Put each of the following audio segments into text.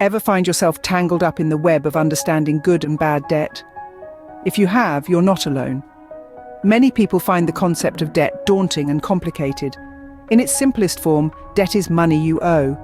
Ever find yourself tangled up in the web of understanding good and bad debt? If you have, you're not alone. Many people find the concept of debt daunting and complicated. In its simplest form, debt is money you owe.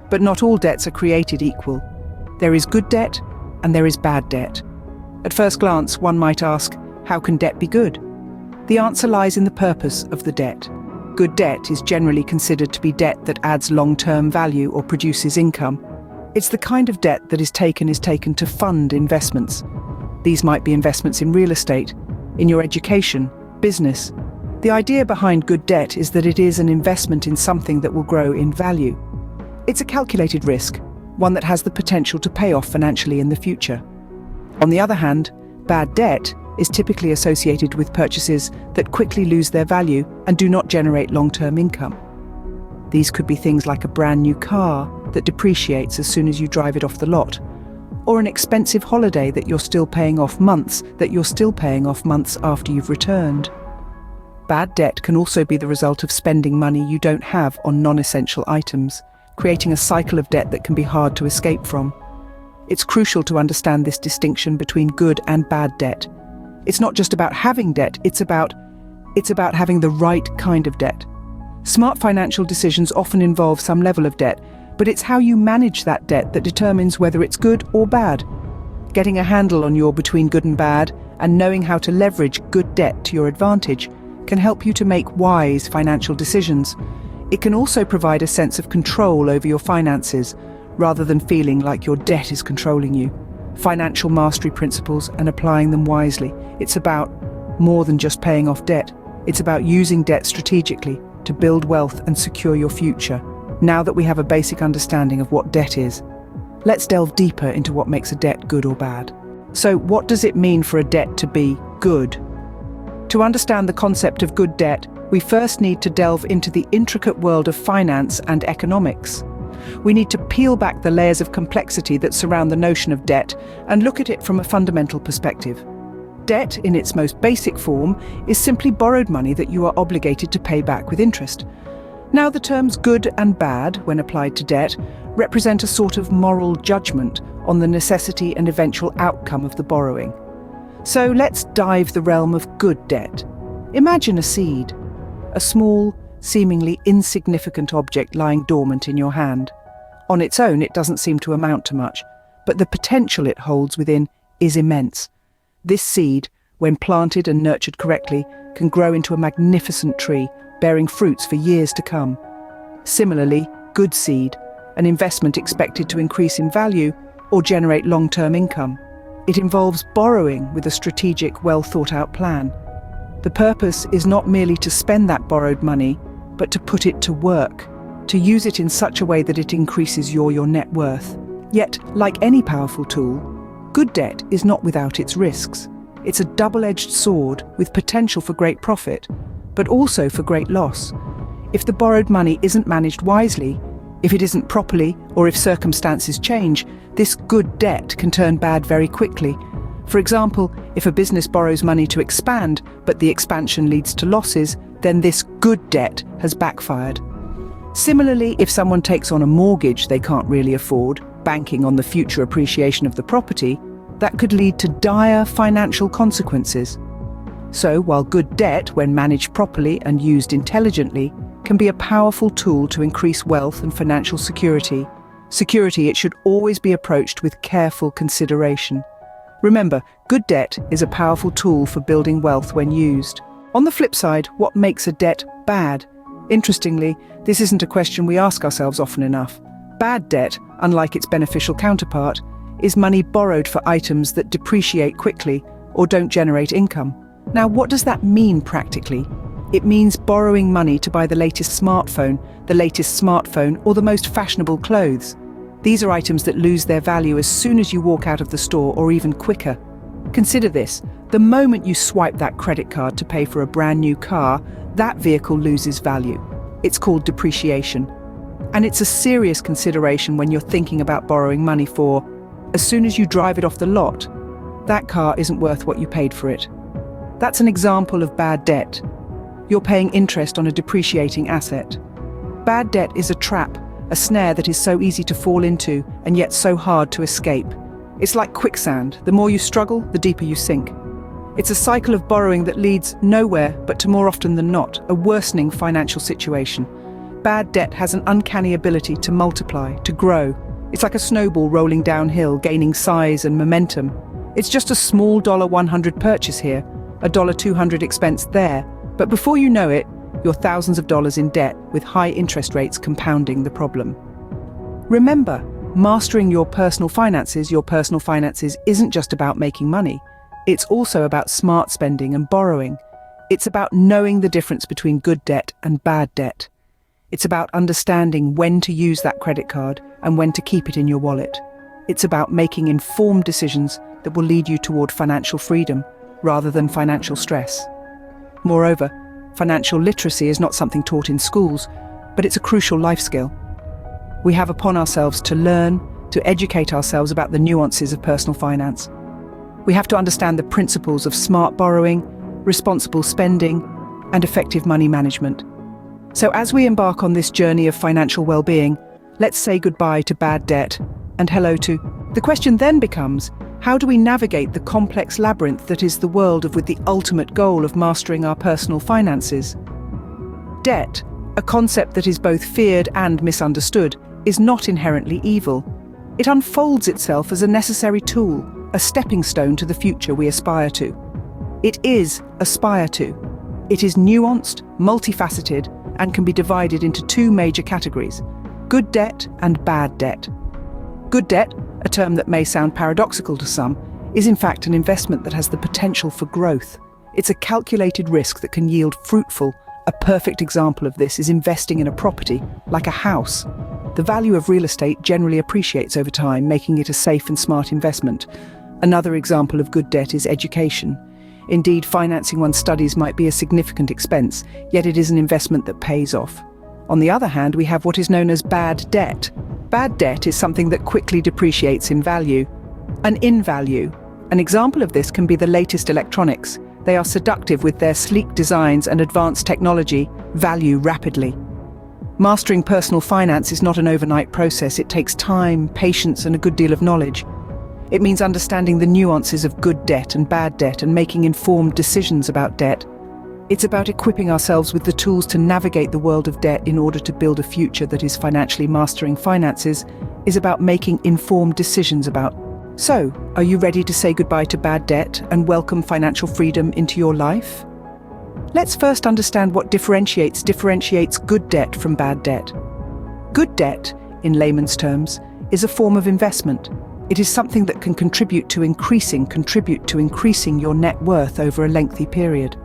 But not all debts are created equal. There is good debt and there is bad debt. At first glance, one might ask, how can debt be good? The answer lies in the purpose of the debt. Good debt is generally considered to be debt that adds long-term value or produces income. It's the kind of debt that is taken to fund investments. These might be investments in real estate, in your education, business. The idea behind good debt is that it is an investment in something that will grow in value. It's a calculated risk, one that has the potential to pay off financially in the future. On the other hand, bad debt is typically associated with purchases that quickly lose their value and do not generate long-term income. These could be things like a brand new car that depreciates as soon as you drive it off the lot, or an expensive holiday that you're still paying off months after you've returned. Bad debt can also be the result of spending money you don't have on non-essential items, creating a cycle of debt that can be hard to escape from. It's crucial to understand this distinction between good and bad debt. It's not just about having debt, it's about having the right kind of debt. Smart financial decisions often involve some level of debt, but it's how you manage that debt that determines whether it's good or bad. Getting a handle on your between good and bad, and knowing how to leverage good debt to your advantage, can help you to make wise financial decisions. It can also provide a sense of control over your finances, rather than feeling like your debt is controlling you. Financial mastery principles and applying them wisely. It's about more than just paying off debt. It's about using debt strategically to build wealth and secure your future. Now that we have a basic understanding of what debt is, let's delve deeper into what makes a debt good or bad. So, what does it mean for a debt to be good? To understand the concept of good debt, we first need to delve into the intricate world of finance and economics. We need to peel back the layers of complexity that surround the notion of debt and look at it from a fundamental perspective. Debt, in its most basic form, is simply borrowed money that you are obligated to pay back with interest. Now, the terms good and bad, when applied to debt, represent a sort of moral judgment on the necessity and eventual outcome of the borrowing. So let's dive the realm of good debt. Imagine a seed, a small, seemingly insignificant object lying dormant in your hand. On its own, it doesn't seem to amount to much, but the potential it holds within is immense. This seed, when planted and nurtured correctly, can grow into a magnificent tree, bearing fruits for years to come. Similarly, good seed, an investment expected to increase in value or generate long-term income. It involves borrowing with a strategic, well-thought-out plan. The purpose is not merely to spend that borrowed money, but to put it to work, to use it in such a way that it increases your net worth. Yet, like any powerful tool, good debt is not without its risks. It's a double-edged sword with potential for great profit, but also for great loss. If the borrowed money isn't managed wisely, if it isn't properly, or if circumstances change, this good debt can turn bad very quickly. For example, if a business borrows money to expand, but the expansion leads to losses, then this good debt has backfired. Similarly, if someone takes on a mortgage they can't really afford, banking on the future appreciation of the property, that could lead to dire financial consequences. So, while good debt, when managed properly and used intelligently, can be a powerful tool to increase wealth and financial security, it should always be approached with careful consideration. Remember, good debt is a powerful tool for building wealth when used. On the flip side, what makes a debt bad? Interestingly, this isn't a question we ask ourselves often enough. Bad debt, unlike its beneficial counterpart, is money borrowed for items that depreciate quickly or don't generate income. Now, what does that mean practically? It means borrowing money to buy the latest smartphone, or the most fashionable clothes. These are items that lose their value as soon as you walk out of the store, or even quicker. Consider this: the moment you swipe that credit card to pay for a brand new car, that vehicle loses value. It's called depreciation. And it's a serious consideration when you're thinking about borrowing money for, as soon as you drive it off the lot, that car isn't worth what you paid for it. That's an example of bad debt. You're paying interest on a depreciating asset. Bad debt is a trap, a snare that is so easy to fall into and yet so hard to escape. It's like quicksand. The more you struggle, the deeper you sink. It's a cycle of borrowing that leads nowhere, but to more often than not, a worsening financial situation. Bad debt has an uncanny ability to multiply, to grow. It's like a snowball rolling downhill, gaining size and momentum. It's just a small $100 purchase here, a $200 expense there, but before you know it, you're thousands of dollars in debt with high interest rates compounding the problem. Remember, mastering your personal finances isn't just about making money. It's also about smart spending and borrowing. It's about knowing the difference between good debt and bad debt. It's about understanding when to use that credit card and when to keep it in your wallet. It's about making informed decisions that will lead you toward financial freedom rather than financial stress. Moreover, financial literacy is not something taught in schools, but it's a crucial life skill. We have upon ourselves to learn, to educate ourselves about the nuances of personal finance. We have to understand the principles of smart borrowing, responsible spending, and effective money management. So as we embark on this journey of financial well-being, let's say goodbye to bad debt and hello to... The question then becomes, how do we navigate the complex labyrinth that is the world with the ultimate goal of mastering our personal finances? Debt, a concept that is both feared and misunderstood, is not inherently evil. It unfolds itself as a necessary tool, a stepping stone to the future we aspire to. It is aspire to. It is nuanced, multifaceted, and can be divided into two major categories: good debt and bad debt. Good debt, a term that may sound paradoxical to some, is in fact an investment that has the potential for growth. It's a calculated risk that can yield fruitful. A perfect example of this is investing in a property, like a house. The value of real estate generally appreciates over time, making it a safe and smart investment. Another example of good debt is education. Indeed, financing one's studies might be a significant expense, yet it is an investment that pays off. On the other hand, we have what is known as bad debt. Bad debt is something that quickly depreciates in value, in value. An example of this can be the latest electronics. They are seductive with their sleek designs and advanced technology, value rapidly. Mastering personal finance is not an overnight process. It takes time, patience, and a good deal of knowledge. It means understanding the nuances of good debt and bad debt and making informed decisions about debt. It's about equipping ourselves with the tools to navigate the world of debt in order to build a future that is financially. Mastering finances is about making informed decisions about. So, are you ready to say goodbye to bad debt and welcome financial freedom into your life? Let's first understand what differentiates good debt from bad debt. Good debt, in layman's terms, is a form of investment. It is something that can contribute to increasing your net worth over a lengthy period.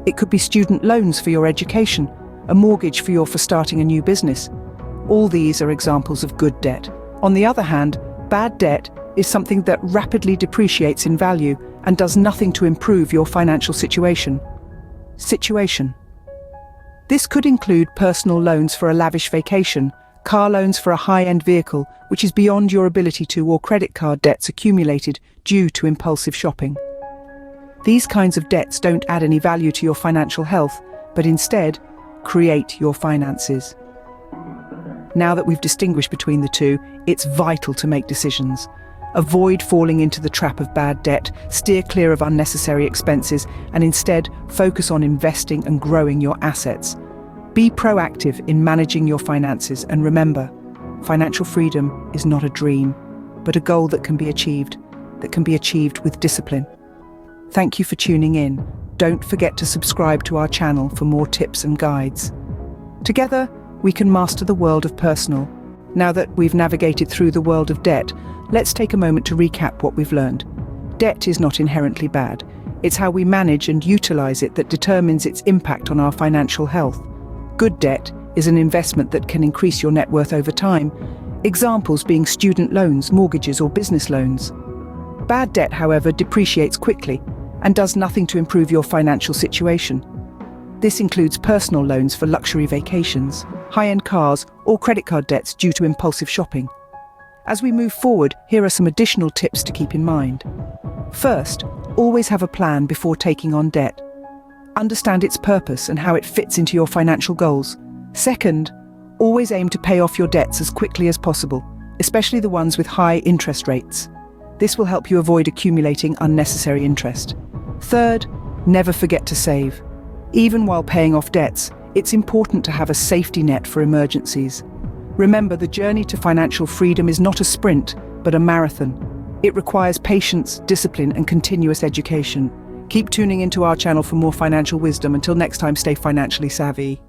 It could be student loans for your education, a mortgage for starting a new business. All these are examples of good debt. On the other hand, bad debt is something that rapidly depreciates in value and does nothing to improve your financial situation. This could include personal loans for a lavish vacation, car loans for a high-end vehicle which is beyond your ability to, or credit card debts accumulated due to impulsive shopping. These kinds of debts don't add any value to your financial health, but instead create your finances. Now that we've distinguished between the two, it's vital to make decisions. Avoid falling into the trap of bad debt, steer clear of unnecessary expenses, and instead focus on investing and growing your assets. Be proactive in managing your finances, and remember, financial freedom is not a dream, but a goal that can be achieved with discipline. Thank you for tuning in. Don't forget to subscribe to our channel for more tips and guides. Together, we can master the world of personal. Now that we've navigated through the world of debt, let's take a moment to recap what we've learned. Debt is not inherently bad. It's how we manage and utilize it that determines its impact on our financial health. Good debt is an investment that can increase your net worth over time, examples being student loans, mortgages, or business loans. Bad debt, however, depreciates quickly and does nothing to improve your financial situation. This includes personal loans for luxury vacations, high-end cars, or credit card debts due to impulsive shopping. As we move forward, here are some additional tips to keep in mind. First, always have a plan before taking on debt. Understand its purpose and how it fits into your financial goals. Second, Always aim to pay off your debts as quickly as possible, especially the ones with high interest rates. This will help you avoid accumulating unnecessary interest. Third, never forget to save. Even while paying off debts, it's important to have a safety net for emergencies. Remember, the journey to financial freedom is not a sprint, but a marathon. It requires patience, discipline, and continuous education. Keep tuning into our channel for more financial wisdom. Until next time, stay financially savvy.